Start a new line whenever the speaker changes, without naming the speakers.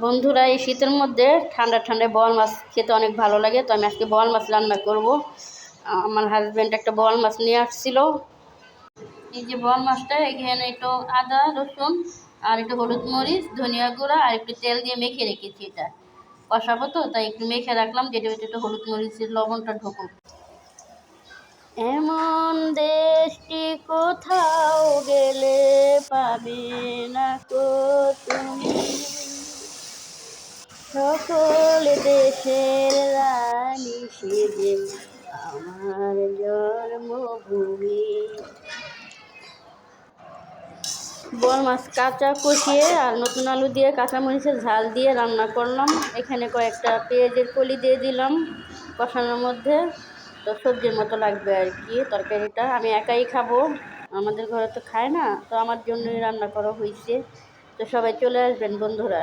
বন্ধুরা, এই শীতের মধ্যে ঠান্ডা ঠান্ডা বোয়াল মাছ খেতে অনেক ভালো লাগে। তো আমি আজকে বোয়াল মাছ রান্না করব। আমার হাজব্যান্ড একটা বোয়াল মাছ নিয়ে আসছিল। এই যে বোয়াল মাছটা, এখানে একটু আদা রসুন আর একটু হলুদ মরিচ ধনিয়া গুঁড়া আর একটু তেল দিয়ে মেখে রেখেছি। এটা কষাবো তো, তাই একটু মেখে রাখলাম, যেটা একটু হলুদ মরিচের লবণটা ঢুকুক। এমন দেশটি কোথাও গেলে পাবে না কো তুমি, সকল দেশের রানী সেজে আমার জন্মভূমি। বোয়াল মাছ কাঁচা কষিয়ে আর নতুন আলু দিয়ে কাঁচামরিচের ঝাল দিয়ে রান্না করলাম। এখানে কয়েকটা পেঁয়াজের কলি দিয়ে দিলাম কষানোর মধ্যে। তো সবজির মতো লাগবে আর কি তরকারিটা। আমি একাই খাবো, আমাদের ঘরে তো খায় না, তো আমার জন্যই রান্না করা হয়েছে। তো সবাই চলে আসবেন বন্ধুরা।